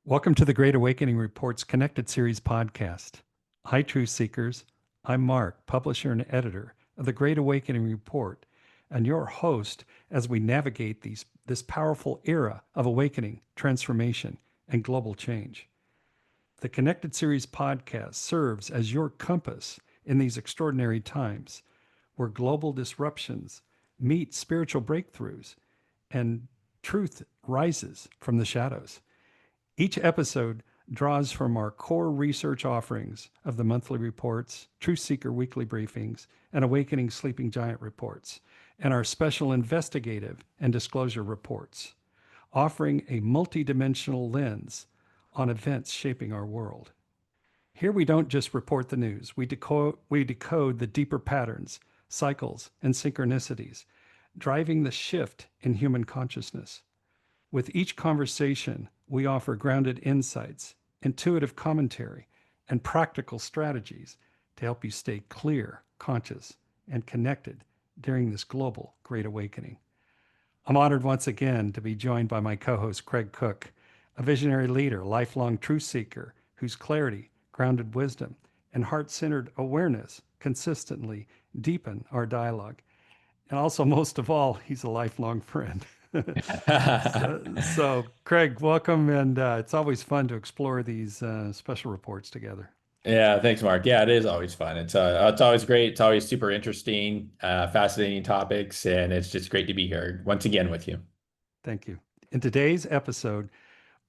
Welcome to the Great Awakening Reports Connected Series podcast. Hi, Truth Seekers. I'm Mark, publisher and editor of the Great Awakening Report, and your host as we navigate this powerful era of awakening, transformation, and global change. The Connected Series podcast serves as your compass in these extraordinary times where global disruptions meet spiritual breakthroughs and truth rises from the shadows. Each episode draws from our core research offerings of the monthly reports, Truth Seeker weekly briefings, and Awakening Sleeping Giant reports, and our special investigative and disclosure reports, offering a multidimensional lens on events shaping our world. Here we don't just report the news, we decode the deeper patterns, cycles, and synchronicities driving the shift in human consciousness. With each conversation, we offer grounded insights, intuitive commentary, and practical strategies to help you stay clear, conscious, and connected during this global Great Awakening. I'm honored once again to be joined by my co host, Craig Cook, a visionary leader, lifelong truth seeker whose clarity, grounded wisdom, and heart centered awareness consistently deepen our dialogue. And also, most of all, he's a lifelong friend. So, Craig, welcome. And it's always fun to explore these special reports together. Yeah, thanks, Mark. Yeah, it is always fun. It's always great. It's always super interesting, fascinating topics, and it's just great to be here once again with you. Thank you. In today's episode,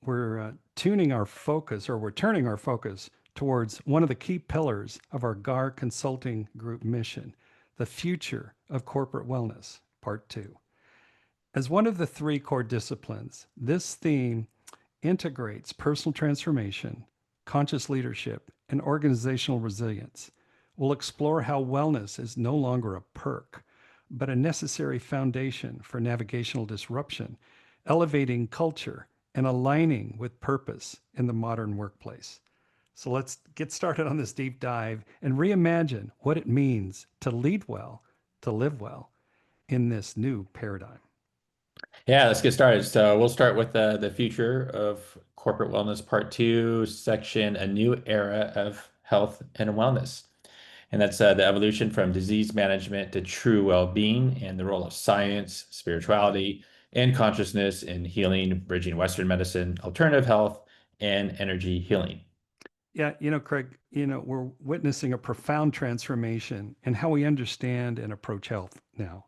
we're tuning our focus, or we're turning our focus towards one of the key pillars of our GAR Consulting Group mission, the future of corporate wellness, part two. As one of the three core disciplines, this theme integrates personal transformation, conscious leadership, and organizational resilience. We'll explore how wellness is no longer a perk, but a necessary foundation for navigational disruption, elevating culture, and aligning with purpose in the modern workplace. So let's get started on this deep dive and reimagine what it means to lead well, to live well in this new paradigm. Yeah, let's get started. So we'll start with the future of corporate wellness, part two, section, a new era of health and wellness. And that's the evolution from disease management to true well-being and the role of science, spirituality, and consciousness in healing, bridging Western medicine, alternative health, and energy healing. Yeah, Craig, we're witnessing a profound transformation in how we understand and approach health now.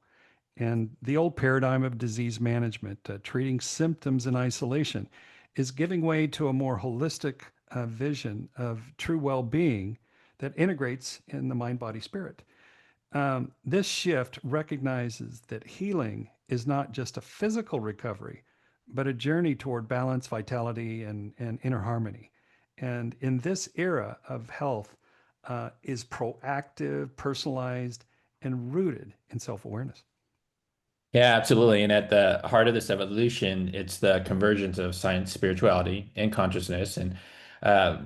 And the old paradigm of disease management, treating symptoms in isolation, is giving way to a more holistic vision of true well being that integrates in the mind, body, spirit. This shift recognizes that healing is not just a physical recovery, but a journey toward balance, vitality, and inner harmony. And in this era of health, is proactive, personalized, and rooted in self awareness. Yeah, absolutely. And at the heart of this evolution, it's the convergence of science, spirituality, and consciousness. And uh,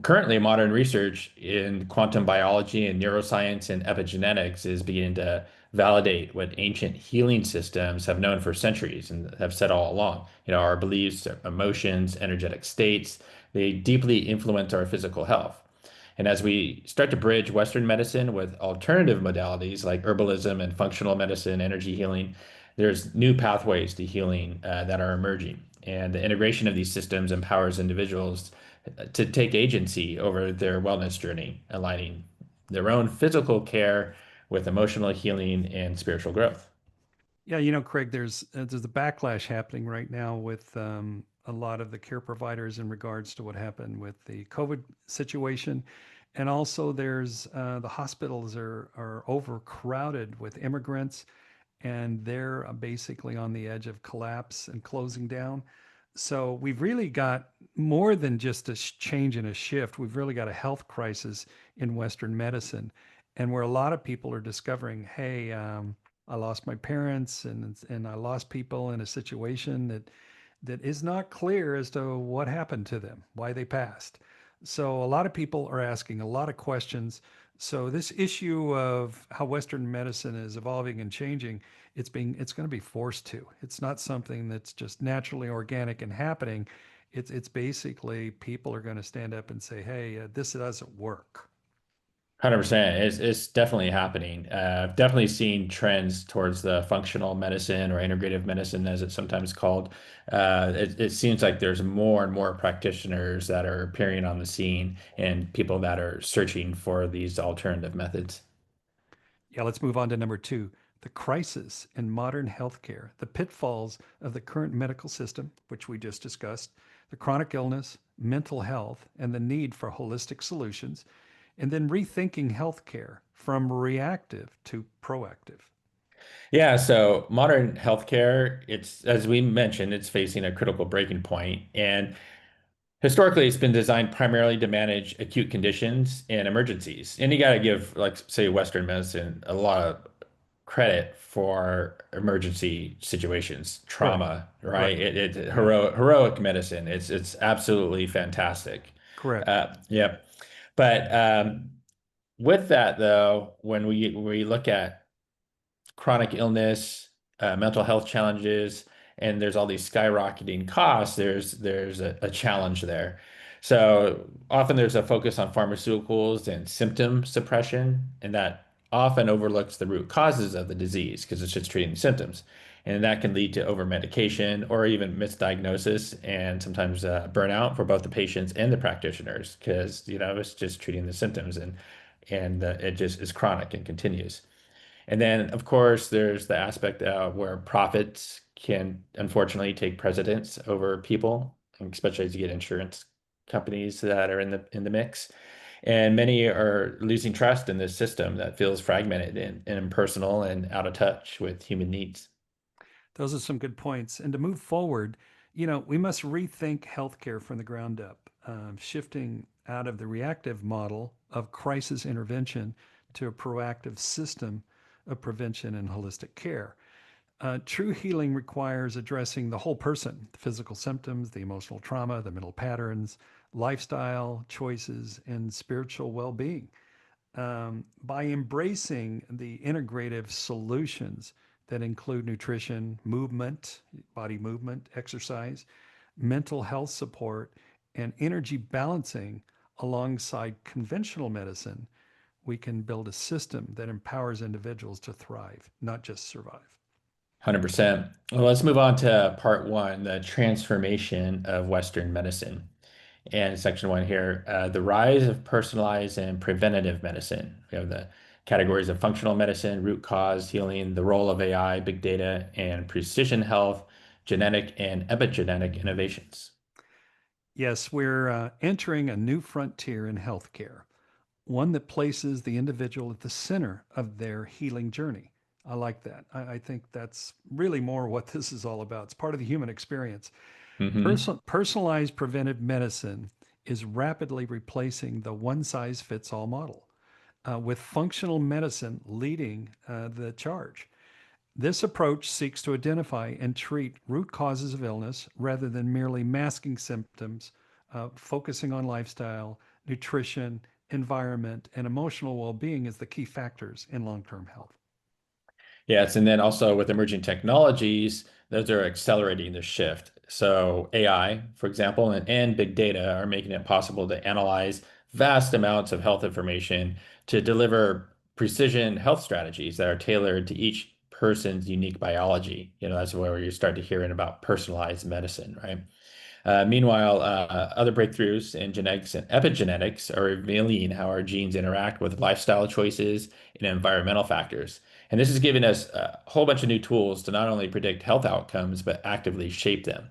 currently, modern research in quantum biology and neuroscience and epigenetics is beginning to validate what ancient healing systems have known for centuries and have said all along. Our beliefs, our emotions, energetic states, they deeply influence our physical health. And as we start to bridge Western medicine with alternative modalities like herbalism and functional medicine, energy healing, there's new pathways to healing that are emerging. And the integration of these systems empowers individuals to take agency over their wellness journey, aligning their own physical care with emotional healing and spiritual growth. Yeah, Craig, there's a backlash happening right now with a lot of the care providers in regards to what happened with the COVID situation, and also there's the hospitals are overcrowded with immigrants, and they're basically on the edge of collapse and closing down. So we've really got more than just a change and a shift. We've really got a health crisis in Western medicine, and where a lot of people are discovering, hey, I lost my parents, and I lost people in a situation that is not clear as to what happened to them, why they passed. So a lot of people are asking a lot of questions. So this issue of how Western medicine is evolving and changing, it's going to be forced to. It's not something that's just naturally organic and happening. It's basically people are going to stand up and say, "Hey, this doesn't work." 100%. It's definitely happening. I've definitely seen trends towards the functional medicine or integrative medicine, as it's sometimes called. It seems like there's more and more practitioners that are appearing on the scene and people that are searching for these alternative methods. Yeah, let's move on to number two, the crisis in modern healthcare, the pitfalls of the current medical system, which we just discussed, the chronic illness, mental health, and the need for holistic solutions, and then rethinking healthcare from reactive to proactive. Yeah, so modern healthcare, it's as we mentioned, it's facing a critical breaking point. And historically, it's been designed primarily to manage acute conditions and emergencies. And you got to give, like, say, Western medicine a lot of credit for emergency situations, Right, trauma, right? right. It Yeah, heroic medicine. It's absolutely fantastic. correct. Yeah. But with that, though, when we look at chronic illness, mental health challenges, and there's all these skyrocketing costs, there's a challenge there. So often there's a focus on pharmaceuticals and symptom suppression, and that often overlooks the root causes of the disease because it's just treating the symptoms. And that can lead to over medication or even misdiagnosis and sometimes burnout for both the patients and the practitioners because it's just treating the symptoms and it just is chronic and continues. And then, of course, there's the aspect where profits can unfortunately take precedence over people, and especially as you get insurance companies that are in the mix. And many are losing trust in this system that feels fragmented and impersonal and out of touch with human needs. Those are some good points. And to move forward, we must rethink healthcare from the ground up, shifting out of the reactive model of crisis intervention to a proactive system of prevention and holistic care. True healing requires addressing the whole person, the physical symptoms, the emotional trauma, the mental patterns, lifestyle choices, and spiritual well being. By embracing the integrative solutions that include nutrition, movement, body movement, exercise, mental health support, and energy balancing alongside conventional medicine, we can build a system that empowers individuals to thrive, not just survive. 100%. Well, let's move on to part one, the transformation of Western medicine. And section one here, the rise of personalized and preventative medicine. We have the categories of functional medicine, root cause healing, the role of AI, big data, and precision health, genetic and epigenetic innovations. Yes, we're entering a new frontier in healthcare, one that places the individual at the center of their healing journey. I like that. I think that's really more what this is all about. It's part of the human experience. Hmm. Personalized preventive medicine is rapidly replacing the one size fits all model, with functional medicine leading the charge. This approach seeks to identify and treat root causes of illness rather than merely masking symptoms, focusing on lifestyle, nutrition, environment, and emotional well being as the key factors in long term health. Yes, and then also with emerging technologies, those are accelerating the shift. So AI, for example, and big data are making it possible to analyze vast amounts of health information to deliver precision health strategies that are tailored to each person's unique biology. That's where you start to hearing about personalized medicine, right? Meanwhile, other breakthroughs in genetics and epigenetics are revealing how our genes interact with lifestyle choices and environmental factors. And this is giving us a whole bunch of new tools to not only predict health outcomes, but actively shape them.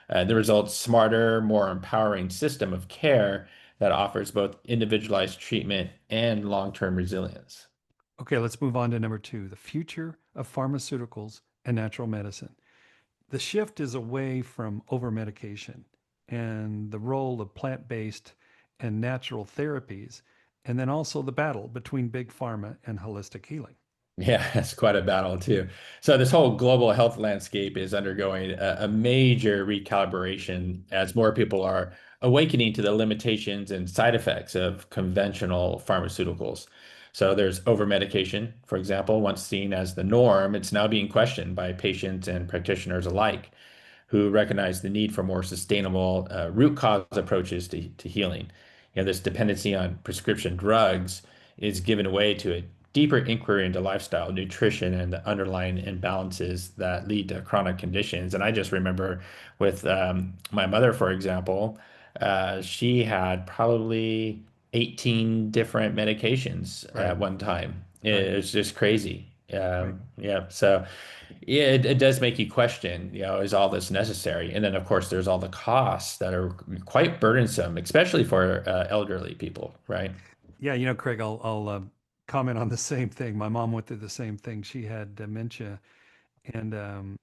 The results, smarter, more empowering system of care that offers both individualized treatment and long-term resilience. Okay, let's move on to number two, the future of pharmaceuticals and natural medicine. The shift is away from over medication and the role of plant based and natural therapies, and then also the battle between big pharma and holistic healing. Yeah, it's quite a battle too. So this whole global health landscape is undergoing a major recalibration as more people are awakening to the limitations and side effects of conventional pharmaceuticals. So there's over-medication, for example, once seen as the norm, it's now being questioned by patients and practitioners alike, who recognized the need for more sustainable root cause approaches to healing. This dependency on prescription drugs is given way to a deeper inquiry into lifestyle, nutrition, and the underlying imbalances that lead to chronic conditions. And I just remember with my mother, for example, she had probably 18 different medications Right. at one time. Right. It's just crazy. Right. Yeah. So yeah, it does make you question, is all this necessary? And then, of course, there's all the costs that are quite burdensome, especially for elderly people, right? Yeah, Craig, I'll comment on the same thing. My mom went through the same thing. She had dementia, and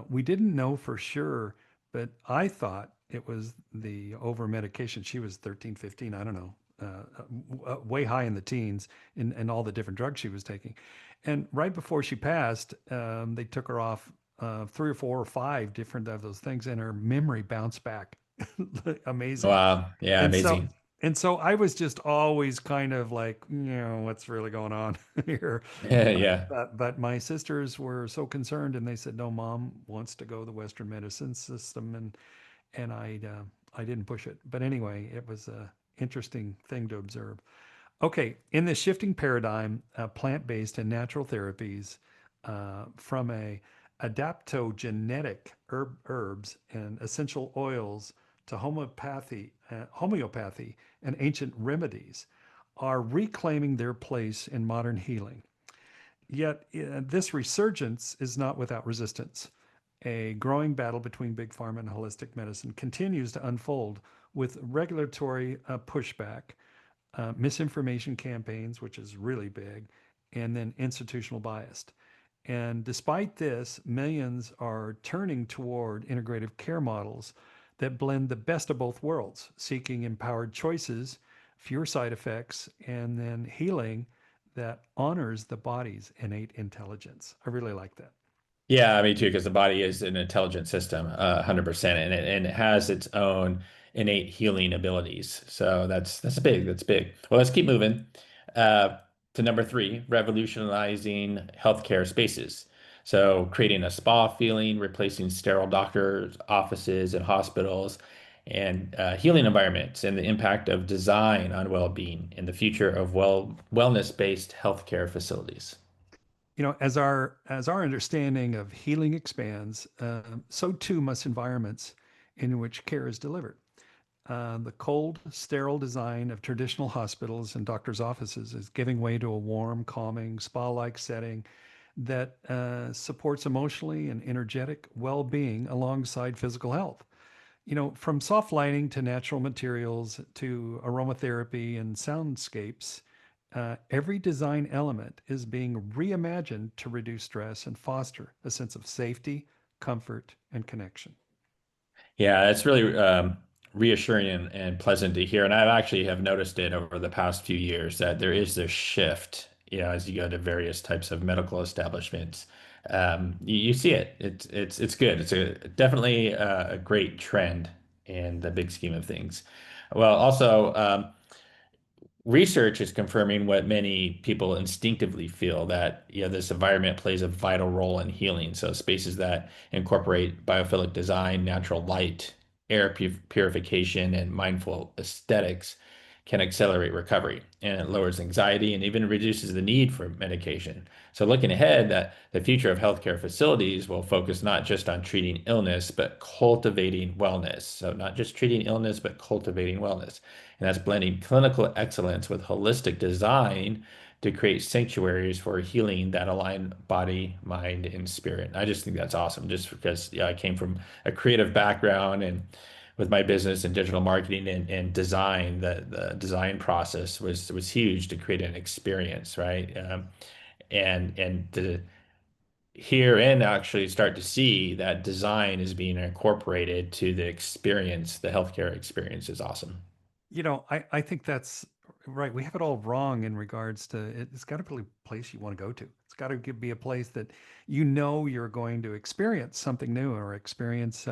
we didn't know for sure, but I thought it was the over medication. She was 13, 15, I don't know, way high in the teens in all the different drugs she was taking. And right before she passed, they took her off three or four or five different of those things, and her memory bounced back. Amazing. Wow. Yeah, And so amazing. and so I was just always kind of like, what's really going on here? But, Yeah. but my sisters were so concerned, and they said, no, mom wants to go the Western medicine system, and I didn't push it. But anyway, it was a interesting thing to observe. Okay, in this shifting paradigm, plant-based and natural therapies, from a adaptogenetic herbs and essential oils to homeopathy and ancient remedies, are reclaiming their place in modern healing. Yet this resurgence is not without resistance. A growing battle between big pharma and holistic medicine continues to unfold with regulatory pushback, misinformation campaigns, which is really big, and then institutional bias. And despite this, millions are turning toward integrative care models that blend the best of both worlds, seeking empowered choices, fewer side effects, and then healing that honors the body's innate intelligence. I really like that. Yeah, me too, because the body is an intelligent system, 100%, and it has its own innate healing abilities. So that's big. That's big. Well, let's keep moving to number three, revolutionizing healthcare spaces. So creating a spa feeling, replacing sterile doctors' offices and hospitals, and healing environments, and the impact of design on well-being and the future of wellness-based healthcare facilities. As our understanding of healing expands, so too must environments in which care is delivered. The cold, sterile design of traditional hospitals and doctors' offices is giving way to a warm, calming, spa-like setting that supports emotionally and energetic well-being alongside physical health. From soft lighting to natural materials to aromatherapy and soundscapes, every design element is being reimagined to reduce stress and foster a sense of safety, comfort, and connection. Yeah, it's really reassuring and pleasant to hear. And I actually have noticed it over the past few years that there is this shift, as you go to various types of medical establishments. You see it. It's good. It's definitely a great trend in the big scheme of things. Well, also, research is confirming what many people instinctively feel that this environment plays a vital role in healing. So spaces that incorporate biophilic design, natural light, purification, and mindful aesthetics can accelerate recovery, and it lowers anxiety and even reduces the need for medication. So looking ahead, that the future of healthcare facilities will focus not just on treating illness, but cultivating wellness. So not just treating illness, but cultivating wellness. And that's blending clinical excellence with holistic design to create sanctuaries for healing that align body, mind, and spirit. I just think that's awesome, just because I came from a creative background and with my business and digital marketing and design, the design process was huge to create an experience, right? And to hear and actually start to see that design is being incorporated to the experience, the healthcare experience is awesome. I think that's right. We have it all wrong in regards to it. It's got to be a place you want to go to. It's got to be a place that you're going to experience something new or experience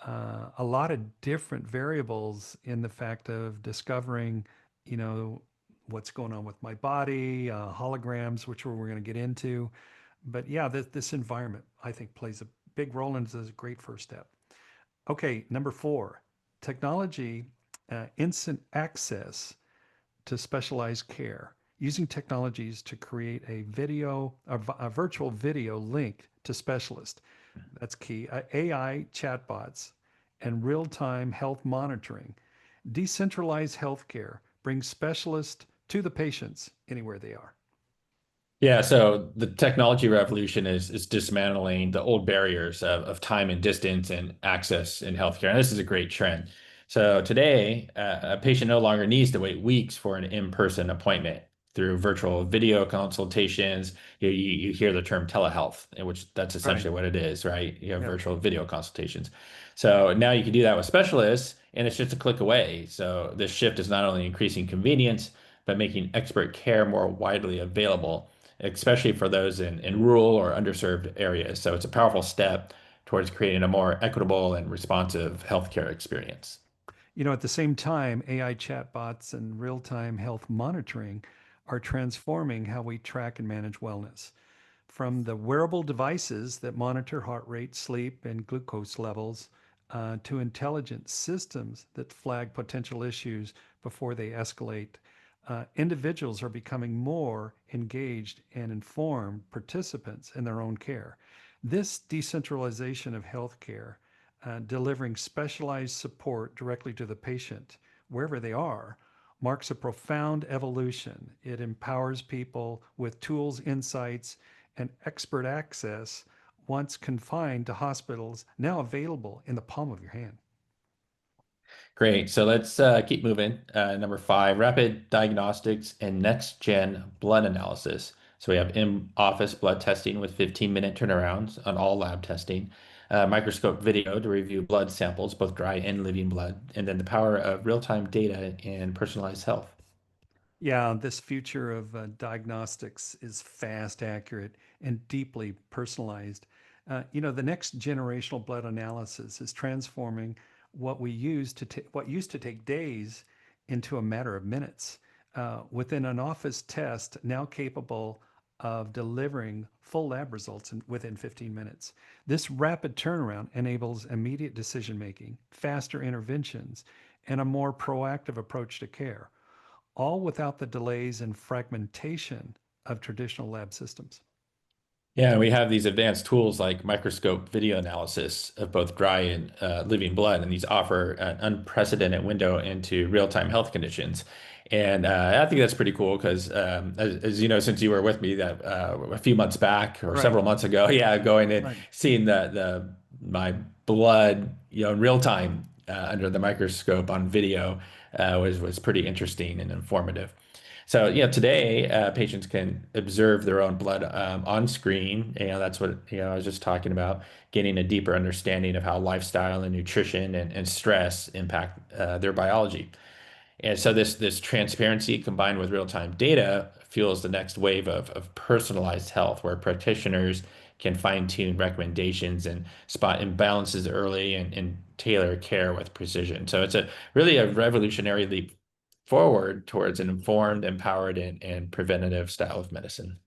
a lot of different variables in the fact of discovering, you know, what's going on with my body, holograms, which we're going to get into. But yeah, this environment, I think, plays a big Roland is a great first step. Okay, number four, technology, instant access to specialized care, using technologies to create a virtual video link to specialists. That's key. AI chatbots and real-time health monitoring. Decentralized healthcare brings specialists to the patients anywhere they are. Yeah, so the technology revolution is dismantling the old barriers of time and distance and access in healthcare. And this is a great trend. So today, a patient no longer needs to wait weeks for an in-person appointment through virtual video consultations. You hear the term telehealth, in which that's Right. essentially what it is, right? You have Yeah. virtual video consultations. So now you can do that with specialists, and it's just a click away. So this shift is not only increasing convenience, but making expert care more widely available, especially for those in rural or underserved areas. So it's a powerful step towards creating a more equitable and responsive healthcare experience. At the same time, AI chatbots and real-time health monitoring are transforming how we track and manage wellness. From the wearable devices that monitor heart rate, sleep, and glucose levels, to intelligent systems that flag potential issues before they escalate, individuals are becoming more engaged and informed participants in their own care. This decentralization of healthcare, delivering specialized support directly to the patient wherever they are, marks a profound evolution. It empowers people with tools, insights, and expert access once confined to hospitals, now available in the palm of your hand. Great. So let's keep moving. Number five, rapid diagnostics and next-gen blood analysis. So we have in-office blood testing with 15-minute turnarounds on all lab testing, microscope video to review blood samples, both dry and living blood, and then the power of real-time data and personalized health. Yeah, this future of diagnostics is fast, accurate, and deeply personalized. The next generational blood analysis is transforming what used to take days into a matter of minutes. Within an office test, now capable of delivering full lab results within 15 minutes. This rapid turnaround enables immediate decision making, faster interventions, and a more proactive approach to care, all without the delays and fragmentation of traditional lab systems. Yeah, and we have these advanced tools like microscope video analysis of both dry and living blood, and these offer an unprecedented window into real-time health conditions. And I think that's pretty cool because, as you know, since you were with me that a few months back or Right, several months ago, yeah, going and right. seeing the my blood, in real time under the microscope on video was pretty interesting and informative. So, today patients can observe their own blood on screen. That's what I was just talking about, getting a deeper understanding of how lifestyle and nutrition and stress impact their biology. And so this transparency combined with real-time data fuels the next wave of personalized health, where practitioners can fine-tune recommendations and spot imbalances early and tailor care with precision. So it's really a revolutionary leap forward towards an informed, empowered, and preventative style of medicine.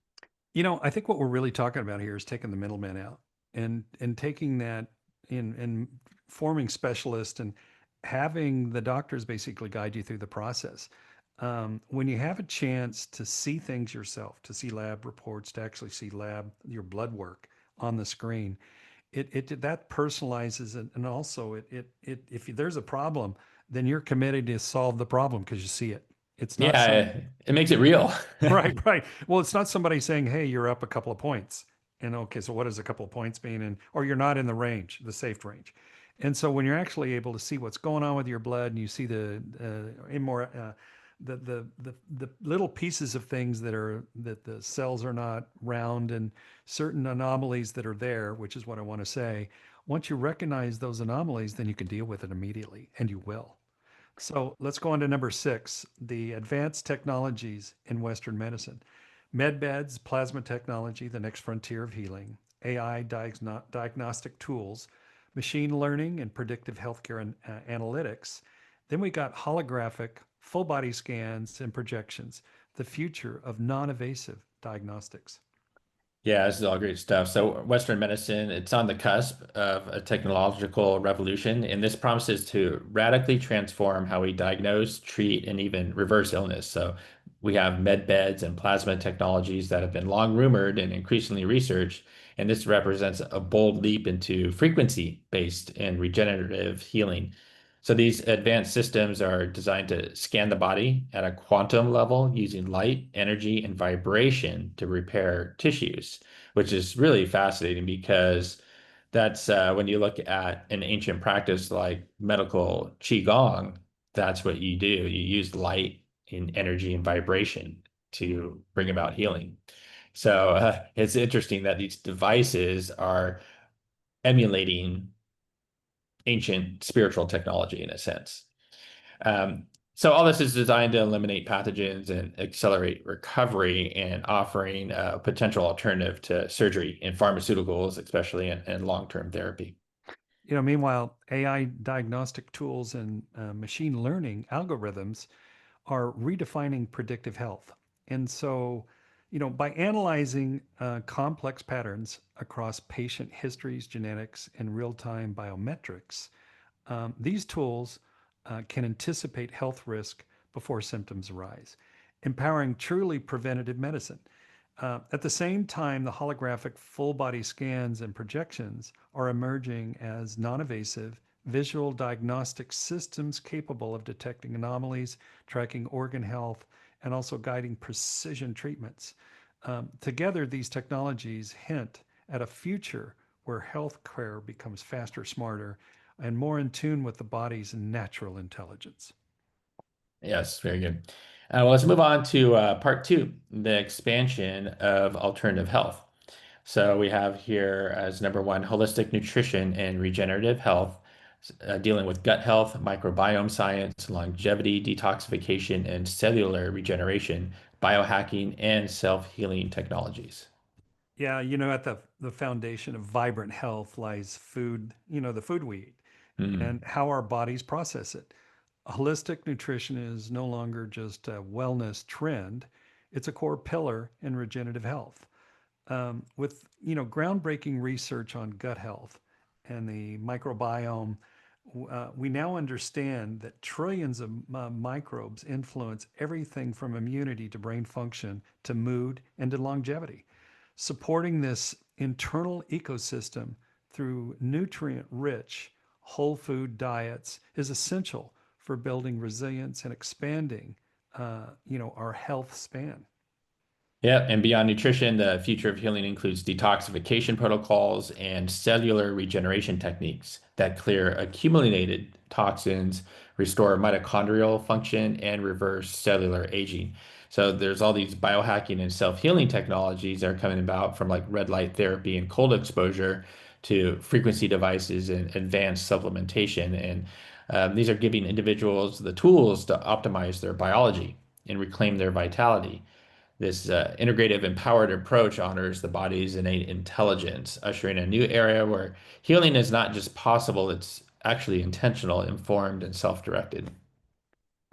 I think what we're really talking about here is taking the middleman out and taking that in forming specialists and having the doctors basically guide you through the process. When you have a chance to see things yourself, to see lab reports, to actually see your blood work on the screen, it that personalizes it, and also if there's a problem, then you're committed to solve the problem because you see it. It's not some Yeah, it makes it real. Right, right. Well, it's not somebody saying, "Hey, you're up a couple of points." And okay, so what does a couple of points mean? And or you're not in the range, the safe range. And so when you're actually able to see what's going on with your blood, and you see the little pieces of things that the cells are not round, and certain anomalies that are there, which is what I want to say. Once you recognize those anomalies, then you can deal with it immediately, and you will. So let's go on to number six, the advanced technologies in Western medicine. Medbeds, plasma technology, the next frontier of healing, AI diagnostic tools, machine learning and predictive healthcare and analytics. Then we got holographic full body scans and projections, the future of non invasive diagnostics. Yeah, this is all great stuff. So, Western medicine, it's on the cusp of a technological revolution, and this promises to radically transform how we diagnose, treat, and even reverse illness. So, we have med beds and plasma technologies that have been long rumored and increasingly researched, and this represents a bold leap into frequency-based and regenerative healing. So, these advanced systems are designed to scan the body at a quantum level using light, energy, and vibration to repair tissues, which is really fascinating because that's when you look at an ancient practice like medical qigong, that's what you do. You use light and energy and vibration to bring about healing. So it's interesting that these devices are emulating ancient spiritual technology in a sense. Um, so all this is designed to eliminate pathogens and accelerate recovery and offering a potential alternative to surgery and pharmaceuticals, especially in long-term therapy. Meanwhile, AI diagnostic tools and machine learning algorithms are redefining predictive health. And so, by analyzing complex patterns across patient histories, genetics, and real time biometrics, these tools can anticipate health risk before symptoms arise, empowering truly preventative medicine. At the same time, the holographic full body scans and projections are emerging as non invasive visual diagnostic systems capable of detecting anomalies, tracking organ health, and also guiding precision treatments. Together, these technologies hint at a future where healthcare becomes faster, smarter, and more in tune with the body's natural intelligence. Yes, very good. Well, let's move on to part two, the expansion of alternative health. So we have here as number one, holistic nutrition and regenerative health, dealing with gut health, microbiome science, longevity, detoxification, and cellular regeneration, biohacking, and self-healing technologies. Yeah, at the foundation of vibrant health lies food, the food we eat and Hmm. how our bodies process it. Holistic nutrition is no longer just a wellness trend, it's a core pillar in regenerative health. With groundbreaking research on gut health and the microbiome, we now understand that trillions of microbes influence everything from immunity to brain function to mood and to longevity. Supporting this internal ecosystem through nutrient rich whole food diets is essential for building resilience and expanding our health span. Yeah, and beyond nutrition, the future of healing includes detoxification protocols and cellular regeneration techniques that clear accumulated toxins, restore mitochondrial function, and reverse cellular aging. So there's all these biohacking and self-healing technologies that are coming about from like red light therapy and cold exposure to frequency devices and advanced supplementation. And these are giving individuals the tools to optimize their biology and reclaim their vitality. This integrative, empowered approach honors the body's innate intelligence, ushering a new era where healing is not just possible, it's actually intentional, informed, and self-directed.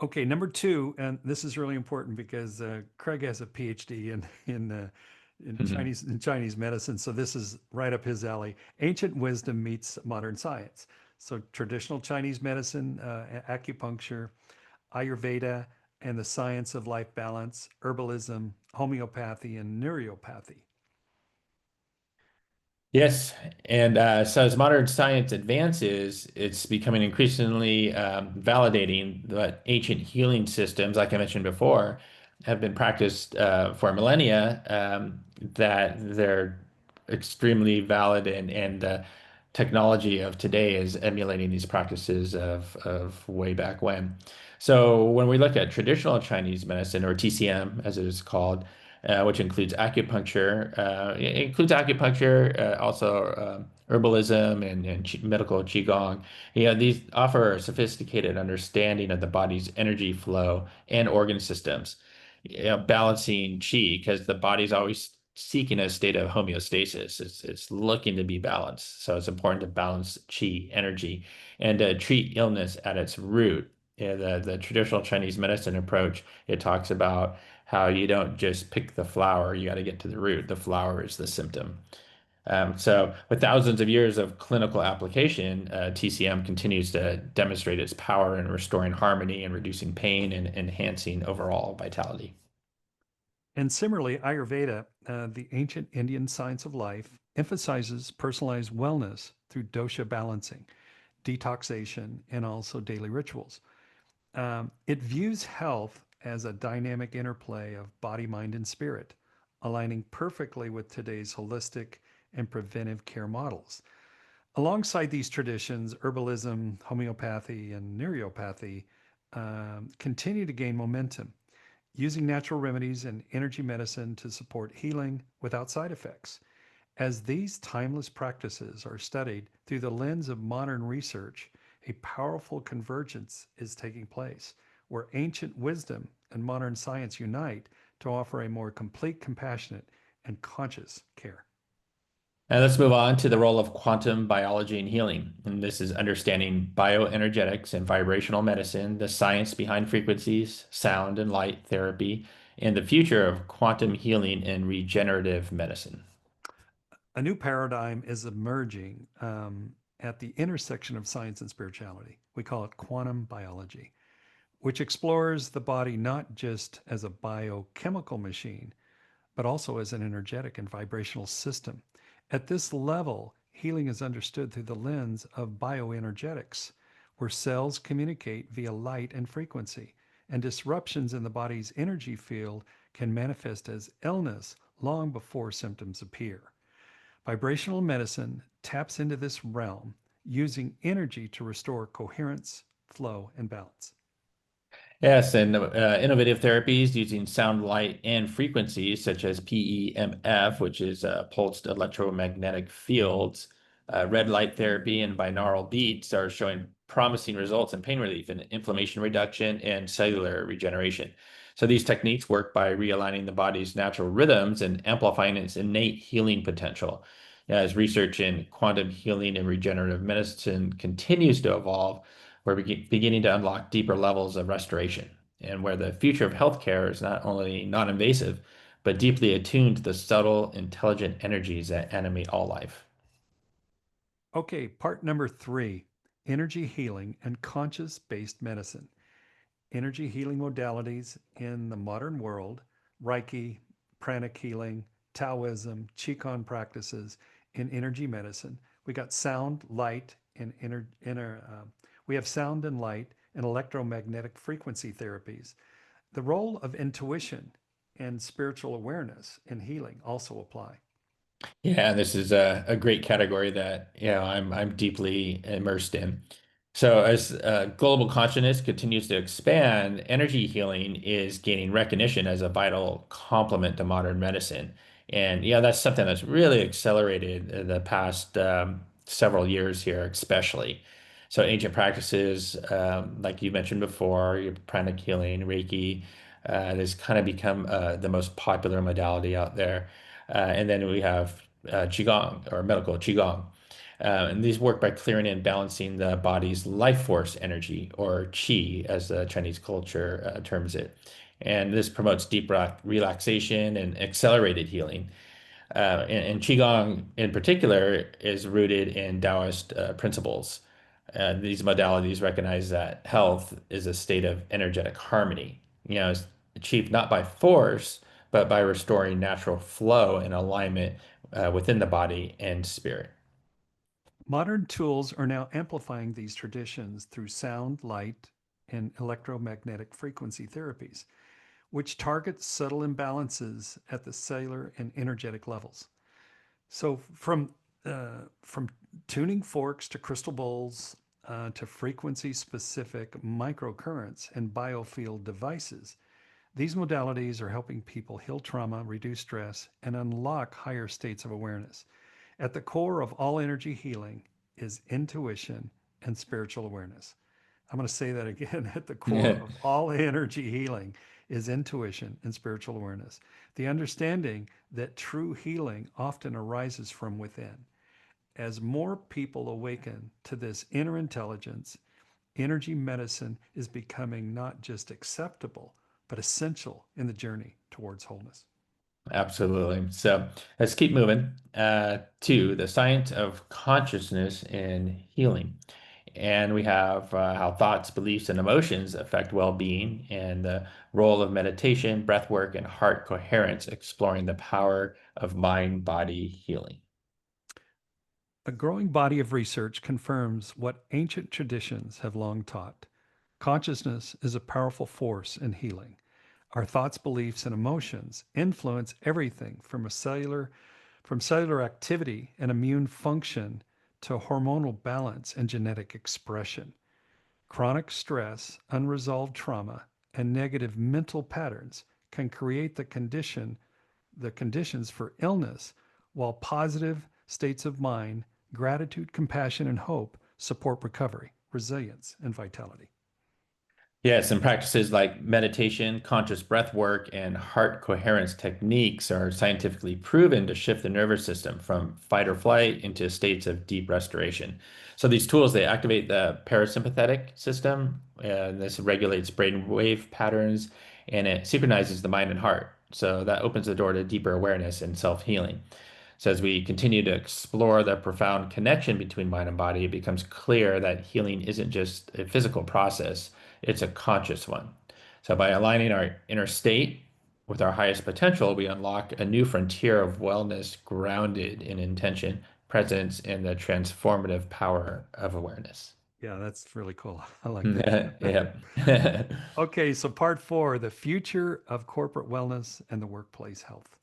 Okay, number two, and this is really important because Craig has a PhD in Chinese medicine, so this is right up his alley. Ancient wisdom meets modern science. So traditional Chinese medicine, acupuncture, Ayurveda, and the science of life balance, herbalism, homeopathy, and neuropathy. Yes, and so as modern science advances, it's becoming increasingly validating that ancient healing systems, like I mentioned before, have been practiced for millennia, that they're extremely valid, and the technology of today is emulating these practices of way back when. So when we look at traditional Chinese medicine, or TCM as it is called, which includes acupuncture. It includes acupuncture, also herbalism and medical qigong. These offer a sophisticated understanding of the body's energy flow and organ systems, balancing qi because the body's always seeking a state of homeostasis. It's looking to be balanced. So it's important to balance qi energy and treat illness at its root. Yeah, the traditional Chinese medicine approach, it talks about how you don't just pick the flower, you got to get to the root. The flower is the symptom. So, with thousands of years of clinical application, TCM continues to demonstrate its power in restoring harmony and reducing pain and enhancing overall vitality. And similarly, Ayurveda, the ancient Indian science of life, emphasizes personalized wellness through dosha balancing, detoxation, and also daily rituals. It views health as a dynamic interplay of body, mind, and spirit, aligning perfectly with today's holistic and preventive care models. Alongside these traditions, herbalism, homeopathy, and neuropathy continue to gain momentum, using natural remedies and energy medicine to support healing without side effects. As these timeless practices are studied through the lens of modern research, a powerful convergence is taking place where ancient wisdom and modern science unite to offer a more complete, compassionate, and conscious care. And let's move on to the role of quantum biology and healing. And this is understanding bioenergetics and vibrational medicine, the science behind frequencies, sound and light therapy, and the future of quantum healing and regenerative medicine. A new paradigm is emerging at the intersection of science and spirituality. We call it quantum biology, which explores the body not just as a biochemical machine, but also as an energetic and vibrational system. At this level, healing is understood through the lens of bioenergetics, where cells communicate via light and frequency, and disruptions in the body's energy field can manifest as illness long before symptoms appear. Vibrational medicine taps into this realm using energy to restore coherence, flow, and balance. Yes, and innovative therapies using sound, light, and frequencies such as PEMF, which is pulsed electromagnetic fields, red light therapy, and binaural beats are showing promising results in pain relief and inflammation reduction and cellular regeneration. So these techniques work by realigning the body's natural rhythms and amplifying its innate healing potential. As research in quantum healing and regenerative medicine continues to evolve, we're beginning to unlock deeper levels of restoration, and where the future of healthcare is not only non-invasive, but deeply attuned to the subtle, intelligent energies that animate all life. Okay, part number three, energy healing and conscious based medicine. Energy healing modalities in the modern world, Reiki, pranic healing, Taoism, Qigong practices in energy medicine. We got sound, light, and we have sound and light and electromagnetic frequency therapies. The role of intuition and spiritual awareness in healing also apply. Yeah, this is a great category that I'm deeply immersed in. So as global consciousness continues to expand, energy healing is gaining recognition as a vital complement to modern medicine. And yeah, that's something that's really accelerated in the past several years here, especially. So ancient practices, like you mentioned before, your pranic healing, Reiki, has kind of become the most popular modality out there. And then we have Qigong or medical Qigong. And these work by clearing and balancing the body's life force energy, or qi, as the Chinese culture terms it. And this promotes deep relaxation and accelerated healing. And Qigong, in particular, is rooted in Taoist principles. These modalities recognize that health is a state of energetic harmony. It's achieved not by force, but by restoring natural flow and alignment within the body and spirit. Modern tools are now amplifying these traditions through sound, light, and electromagnetic frequency therapies, which target subtle imbalances at the cellular and energetic levels. So, from tuning forks to crystal bowls to frequency specific microcurrents and biofield devices, these modalities are helping people heal trauma, reduce stress, and unlock higher states of awareness. At the core of all energy healing is intuition and spiritual awareness. I'm going to say that again. At the core of all energy healing is intuition and spiritual awareness. The understanding that true healing often arises from within. As more people awaken to this inner intelligence energy medicine is becoming not just acceptable, but essential in the journey towards wholeness. Absolutely. So let's keep moving to the science of consciousness and healing. And we have how thoughts, beliefs, and emotions affect well-being, and the role of meditation, breath work, and heart coherence, exploring the power of mind-body healing. A growing body of research confirms what ancient traditions have long taught. Consciousness is a powerful force in healing. Our thoughts, beliefs, and emotions influence everything from cellular activity and immune function to hormonal balance and genetic expression. Chronic stress, unresolved trauma, and negative mental patterns can create the conditions for illness, while positive states of mind, gratitude, compassion, and hope support recovery, resilience, and vitality. Yes, and practices like meditation, conscious breath work, and heart coherence techniques are scientifically proven to shift the nervous system from fight or flight into states of deep restoration. So these tools, they activate the parasympathetic system, and this regulates brain wave patterns, and it synchronizes the mind and heart. So that opens the door to deeper awareness and self-healing. So, as we continue to explore the profound connection between mind and body, it becomes clear that healing isn't just a physical process, it's a conscious one. So, by aligning our inner state with our highest potential, we unlock a new frontier of wellness grounded in intention, presence, and the transformative power of awareness. Yeah, that's really cool. I like that. Yeah. Okay, so part four, the future of corporate wellness and the workplace health.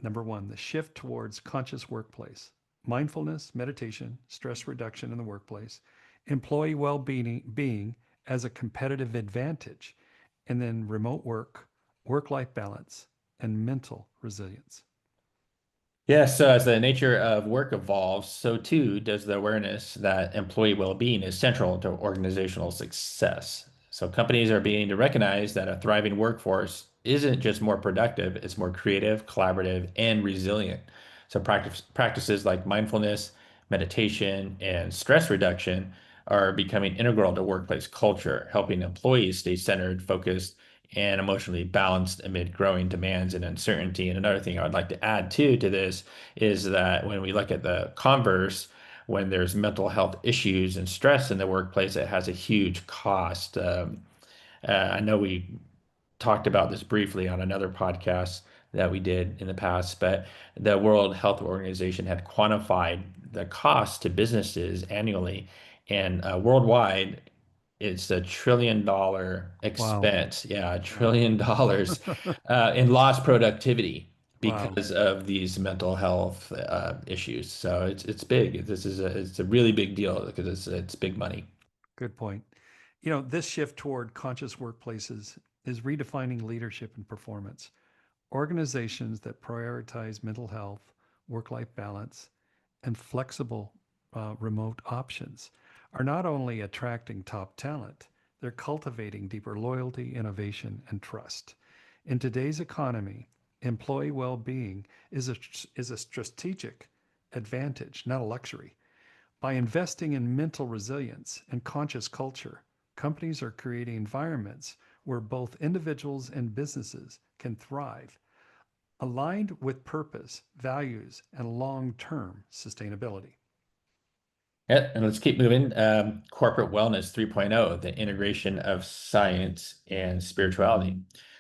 Number one, the shift towards conscious workplace, mindfulness, meditation, stress reduction in the workplace, employee well-being as a competitive advantage, and then remote work, work-life balance, and mental resilience. Yeah, so as the nature of work evolves, so too does the awareness that employee well-being is central to organizational success. So companies are beginning to recognize that a thriving workforce isn't just more productive, it's more creative, collaborative, and resilient. So practices like mindfulness, meditation, and stress reduction are becoming integral to workplace culture, helping employees stay centered, focused, and emotionally balanced amid growing demands and uncertainty. And another thing I would like to add too to this is that when we look at the converse, when there's mental health issues and stress in the workplace, it has a huge cost. I know we talked about this briefly on another podcast that we did in the past, but the World Health Organization had quantified the cost to businesses annually, and worldwide, it's $1 trillion Wow. expense. Yeah, Wow. $1 trillion in lost productivity Wow. because of these mental health issues. So it's big. It's a really big deal because it's big money. Good point. You know, this shift toward conscious workplaces is redefining leadership and performance. Organizations that prioritize mental health, work life balance, and flexible remote options are not only attracting top talent, they're cultivating deeper loyalty, innovation, and trust. In today's economy, employee well being is a strategic advantage, not a luxury. By investing in mental resilience and conscious culture, companies are creating environments where both individuals and businesses can thrive, aligned with purpose, values, and long term sustainability. Yeah, and let's keep moving. Corporate wellness 3.0, the integration of science and spirituality.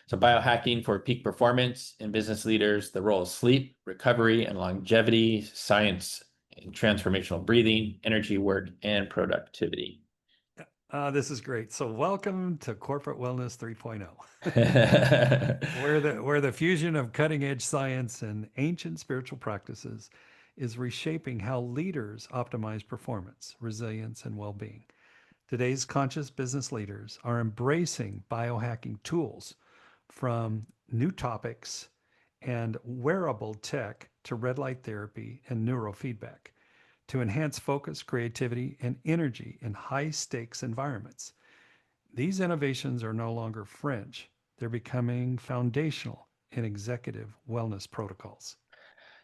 So, biohacking for peak performance in business leaders, the role of sleep, recovery, and longevity, science and transformational breathing, energy work, and productivity. This is great. So, welcome to Corporate Wellness 3.0, where the fusion of cutting edge science and ancient spiritual practices is reshaping how leaders optimize performance, resilience, and well being. Today's conscious business leaders are embracing biohacking tools from new topics and wearable tech to red light therapy and neurofeedback to enhance focus, creativity, and energy in high stakes environments. These innovations are no longer fringe, they're becoming foundational in executive wellness protocols.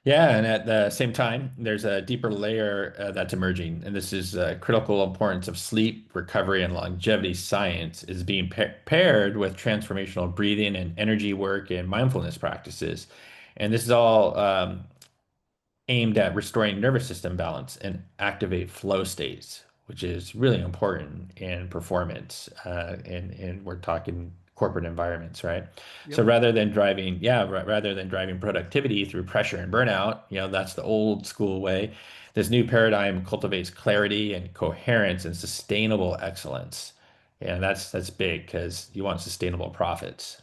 Yeah, and at the same time, there's a deeper layer that's emerging, and this is critical importance of sleep, recovery, and longevity science is being paired with transformational breathing and energy work and mindfulness practices. And this is all aimed at restoring nervous system balance and activate flow states, which is really important in performance. And we're talking corporate environments, right? So Yep. rather than driving productivity through pressure and burnout, that's the old school way. This new paradigm cultivates clarity and coherence and sustainable excellence. Yeah, that's big because you want sustainable profits,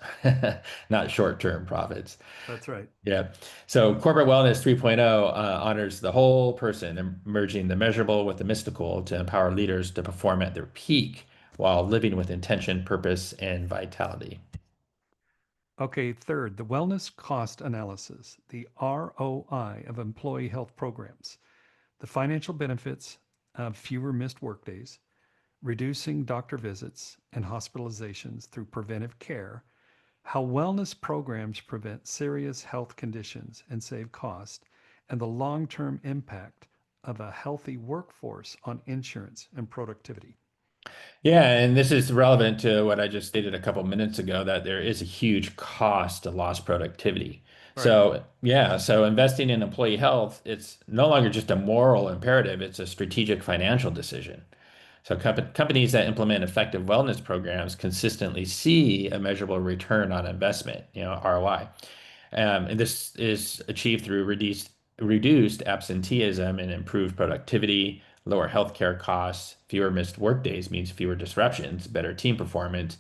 not short-term profits. That's right. Yeah. So corporate wellness 3.0 honors the whole person, merging the measurable with the mystical to empower leaders to perform at their peak while living with intention, purpose, and vitality. Okay, third, the wellness cost analysis, the ROI of employee health programs, the financial benefits of fewer missed workdays, reducing doctor visits and hospitalizations through preventive care, how wellness programs prevent serious health conditions and save cost, and the long term impact of a healthy workforce on insurance and productivity. Yeah, and this is relevant to what I just stated a couple minutes ago, that there is a huge cost to lost productivity. Right. So investing in employee health, it's no longer just a moral imperative, it's a strategic financial decision. So companies that implement effective wellness programs consistently see a measurable return on investment, ROI. And this is achieved through reduced absenteeism and improved productivity, lower healthcare costs, fewer missed workdays means fewer disruptions, better team performance,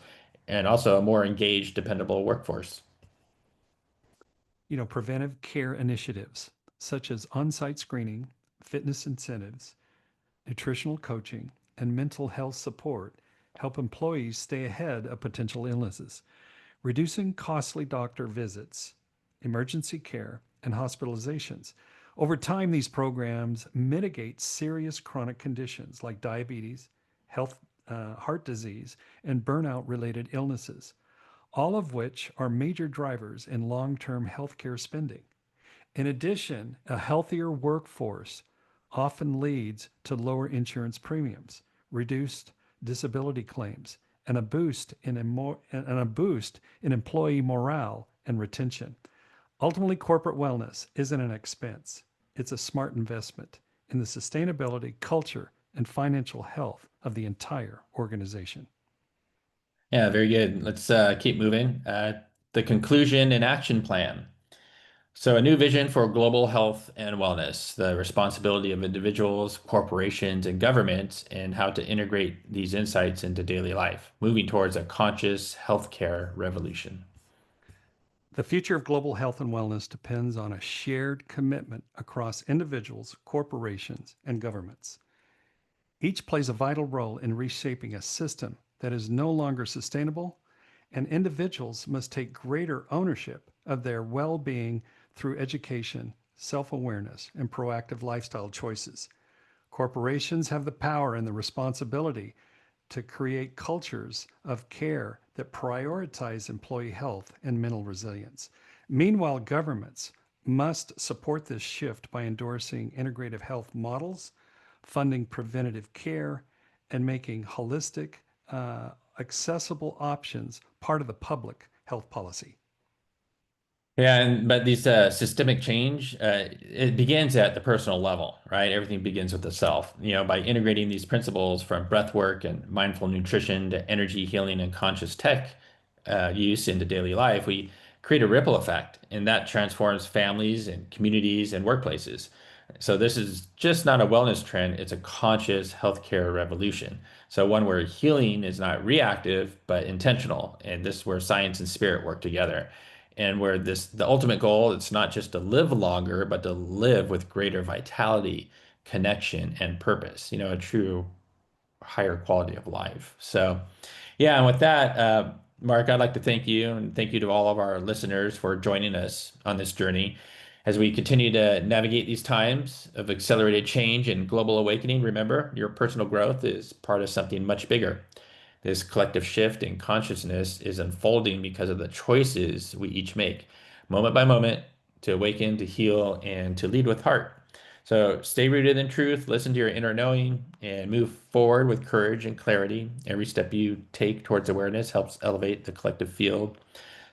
and also a more engaged, dependable workforce. Preventive care initiatives such as on site screening, fitness incentives, nutritional coaching, and mental health support help employees stay ahead of potential illnesses, reducing costly doctor visits, emergency care, and hospitalizations. Over time, these programs mitigate serious chronic conditions like diabetes, heart disease, and burnout related illnesses, all of which are major drivers in long term healthcare spending. In addition, a healthier workforce often leads to lower insurance premiums, reduced disability claims, and a boost in employee morale and retention. Ultimately, corporate wellness isn't an expense, it's a smart investment in the sustainability, culture, and financial health of the entire organization. Yeah, very good. Let's keep moving. The conclusion and action plan. So, a new vision for global health and wellness, the responsibility of individuals, corporations, and governments, and how to integrate these insights into daily life, moving towards a conscious healthcare revolution. The future of global health and wellness depends on a shared commitment across individuals, corporations, and governments. Each plays a vital role in reshaping a system that is no longer sustainable, and individuals must take greater ownership of their well being through education, self awareness, and proactive lifestyle choices. Corporations have the power and the responsibility to create cultures of care that prioritize employee health and mental resilience. Meanwhile, governments must support this shift by endorsing integrative health models, funding preventative care, and making holistic, accessible options part of the public health policy. Yeah, but these systemic change, it begins at the personal level, right? Everything begins with the self. By integrating these principles from breath work and mindful nutrition to energy healing and conscious tech use into daily life, we create a ripple effect, and that transforms families and communities and workplaces. So this is just not a wellness trend, it's a conscious healthcare revolution. So one where healing is not reactive, but intentional. And this is where science and spirit work together. And where the ultimate goal, it's not just to live longer, but to live with greater vitality, connection, and purpose, a true higher quality of life. So, yeah, and with that, Mark, I'd like to thank you and thank you to all of our listeners for joining us on this journey. As we continue to navigate these times of accelerated change and global awakening, remember your personal growth is part of something much bigger. This collective shift in consciousness is unfolding because of the choices we each make, moment by moment, to awaken, to heal, and to lead with heart. So stay rooted in truth, listen to your inner knowing, and move forward with courage and clarity. Every step you take towards awareness helps elevate the collective field.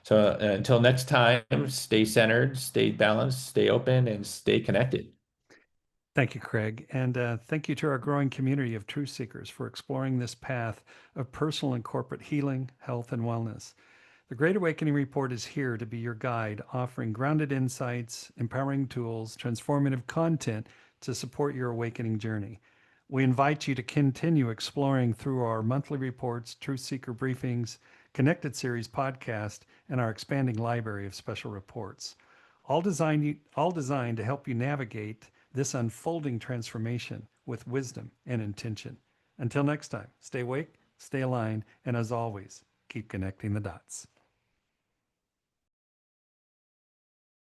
So until next time, stay centered, stay balanced, stay open, and stay connected. Thank you, Craig. And thank you to our growing community of truth seekers for exploring this path of personal and corporate healing, health, and wellness. The Great Awakening Report is here to be your guide, offering grounded insights, empowering tools, transformative content to support your awakening journey. We invite you to continue exploring through our monthly reports, Truth Seeker briefings, Connected Series podcast, and our expanding library of special reports, all designed to help you navigate this unfolding transformation with wisdom and intention. Until next time, stay awake, stay aligned, and as always, keep connecting the dots.